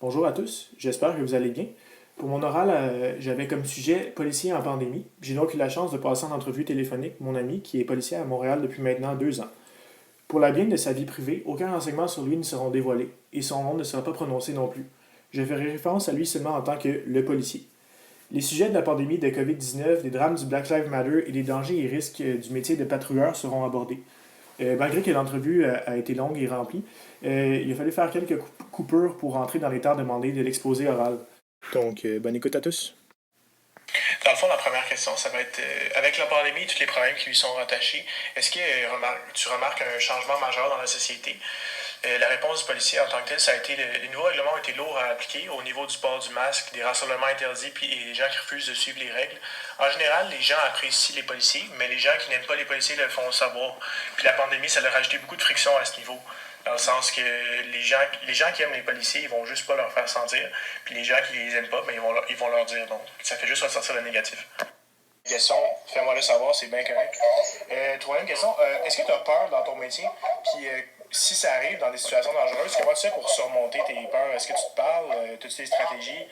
Bonjour à tous, j'espère que vous allez bien. Pour mon oral, j'avais comme sujet policier en pandémie. J'ai donc eu la chance de passer en entrevue téléphonique mon ami qui est policier à Montréal depuis maintenant 2 ans. Pour la bien de sa vie privée, aucun renseignement sur lui ne seront dévoilés et son nom ne sera pas prononcé non plus. Je ferai référence à lui seulement en tant que le policier. Les sujets de la pandémie de COVID-19, des drames du Black Lives Matter et des dangers et risques du métier de patrouilleur seront abordés. Malgré que l'entrevue a été longue et remplie, il a fallu faire quelques coupures pour rentrer dans les temps demandés de l'exposé oral. Donc, bonne écoute à tous. Dans le fond, la première question, ça va être avec la pandémie et tous les problèmes qui lui sont rattachés, est-ce que tu remarques un changement majeur dans la société? La réponse du policier en tant que tel, ça a été les nouveaux règlements ont été lourds à appliquer au niveau du port du masque, des rassemblements interdits puis les gens qui refusent de suivre les règles. En général, les gens apprécient les policiers, mais les gens qui n'aiment pas les policiers le font savoir. Puis la pandémie, ça leur a ajouté beaucoup de friction à ce niveau. Dans le sens que les gens qui aiment les policiers, ils vont juste pas leur faire sentir. Puis les gens qui les aiment pas, ben, ils vont leur dire. Donc, ça fait juste ressortir le négatif. Question, fais-moi le savoir, c'est bien correct. Troisième question, est-ce que tu as peur dans ton métier? Puis si ça arrive dans des situations dangereuses, comment tu fais pour surmonter tes peurs? Est-ce que tu te parles? As-tu des stratégies?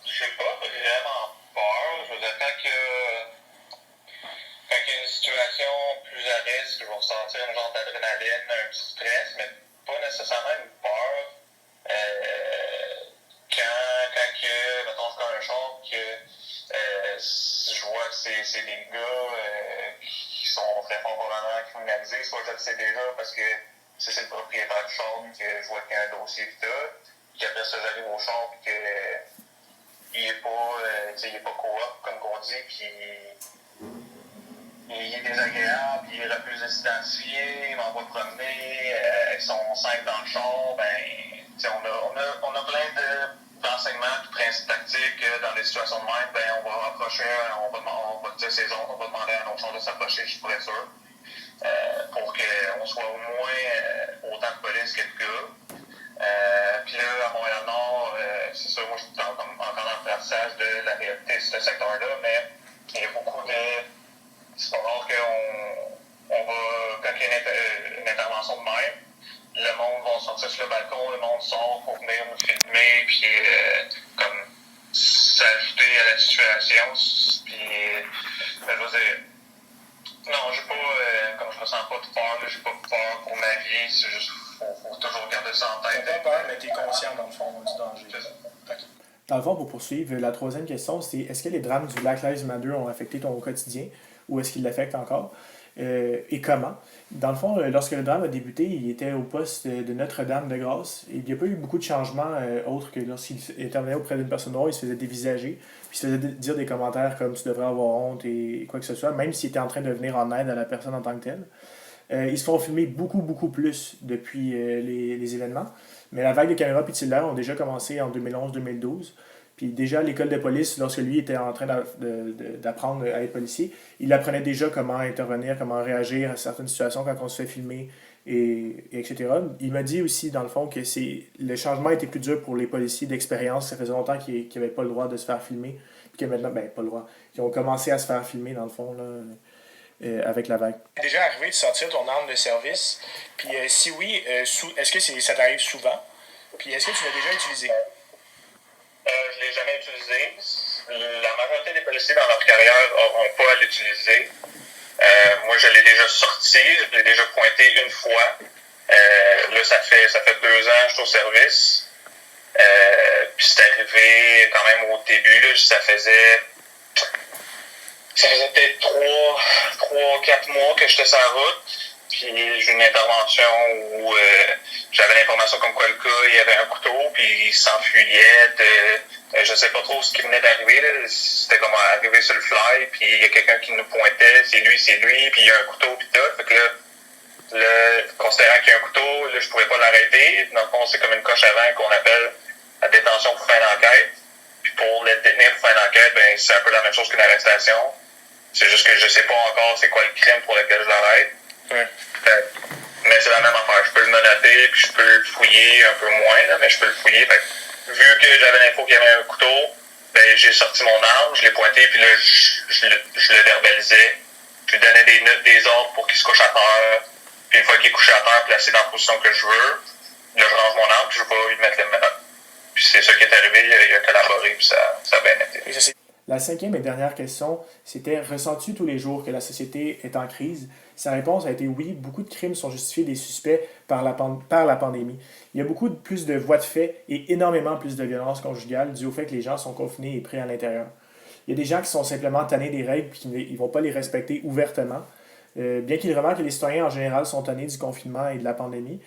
J'ai pas vraiment peur. Je veux dire, quand il y a une situation plus à risque, je vais ressentir un genre d'adrénaline, un petit stress, mais pas nécessairement une peur. Mettons, je prends un char, si je vois que c'est des gars qui sont très fort probablement criminalisés, soit je le sais déjà parce que c'est le propriétaire du char, que je vois qu'il y a un dossier pis tout, puis après ça, j'arrive au char, puis il est pas coop, comme qu'on dit, puis il est désagréable, puis il refuse de s'identifier, il m'envoie promener, avec son 5 dans le char, on a plein d'enseignements, de principes tactiques dans des situations de même, on va rapprocher, on va dire ses zones, on va demander à un autre char de s'approcher, je suis pas sûr, pour qu'on soit au moins autant de police que de gars. Puis là, à Montréal-Nord, c'est sûr, moi je suis encore dans l'apprentissage de la réalité de ce secteur-là, mais il y a beaucoup de. C'est pas rare qu'on va, quand il y a une intervention de même, le monde va sortir sur le balcon, le monde sort pour venir nous filmer, puis comme s'ajouter à la situation. Puis, je veux dire, non, j'ai pas, comme je ressens pas de peur, j'ai pas peur pour ma vie, c'est juste, faut toujours garder ça en tête. T'as pas peur, mais t'es conscient dans le fond du danger. C'est ça. Okay. Dans le fond, pour poursuivre, la troisième question, c'est est-ce que les drames du Black Lives Matter ont affecté ton quotidien ou est-ce qu'ils l'affectent encore? Et comment? Dans le fond, lorsque le drame a débuté, il était au poste de Notre-Dame-de-Grâce. Il n'y a pas eu beaucoup de changements autres que lorsqu'il intervenait auprès d'une personne noire, il se faisait dévisager, puis il se faisait dire des commentaires comme tu devrais avoir honte et quoi que ce soit, même s'il était en train de venir en aide à la personne en tant que telle. Ils se font filmer beaucoup, beaucoup plus depuis les événements. Mais la vague de caméras pixelaires ont déjà commencé en 2011-2012. Puis déjà, à l'école de police, lorsque lui était en train d'apprendre à être policier, il apprenait déjà comment intervenir, comment réagir à certaines situations quand on se fait filmer, etc. Il m'a dit aussi, dans le fond, que le changement était plus dur pour les policiers d'expérience. Ça faisait longtemps qu'ils n'avaient pas le droit de se faire filmer. Puis que maintenant, pas le droit. Ils ont commencé à se faire filmer, dans le fond, là, avec la vague. T'es déjà arrivé de sortir ton arme de service? Puis si oui, est-ce que ça t'arrive souvent? Puis est-ce que tu l'as déjà utilisé? Je ne l'ai jamais utilisé. La majorité des policiers dans leur carrière n'auront pas à l'utiliser. Moi, je l'ai déjà sorti, je l'ai déjà pointé une fois. Là, ça fait 2 ans que je suis au service. Puis c'est arrivé quand même au début, là, ça faisait peut-être 3-4 mois que j'étais sur la route. Puis j'ai eu une intervention où j'avais l'information comme quoi le gars, il avait un couteau, puis il s'enfuyait je sais pas trop ce qui venait d'arriver, là. C'était comme arrivé sur le fly, puis il y a quelqu'un qui nous pointait, c'est lui, puis il y a un couteau, puis tout. Fait que là, considérant qu'il y a un couteau, là, je pouvais pas l'arrêter. Dans le fond, c'est comme une coche avant qu'on appelle la détention pour fin d'enquête. Puis pour le détenir pour fin d'enquête, ben c'est un peu la même chose qu'une arrestation. C'est juste que je sais pas encore c'est quoi le crime pour lequel je l'arrête. Ouais. Mais c'est la même affaire. Je peux le menotter, puis je peux le fouiller un peu moins, là, mais je peux le fouiller. Fait que, vu que j'avais l'info qu'il y avait un couteau, ben j'ai sorti mon arme, je l'ai pointé, puis là, je le verbalisais. Je lui donnais des ordres pour qu'il se couche à terre. Puis une fois qu'il est couché à terre, placé dans la position que je veux, là, je range mon arme, puis je vais pas lui mettre les mains. Puis c'est ça qui est arrivé, il a collaboré, puis ça a bien été. La cinquième et dernière question, c'était « Ressens-tu tous les jours que la société est en crise? » Sa réponse a été « Oui, beaucoup de crimes sont justifiés des suspects par la pandémie. Il y a beaucoup plus de voies de fait et énormément plus de violence conjugale dû au fait que les gens sont confinés et pris à l'intérieur. Il y a des gens qui sont simplement tannés des règles et qui ne vont pas les respecter ouvertement. Bien qu'ils remarquent que les citoyens en général sont tannés du confinement et de la pandémie,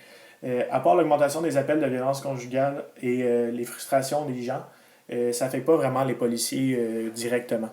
à part l'augmentation des appels de violence conjugale et les frustrations des gens, ça n'affecte pas vraiment les policiers directement.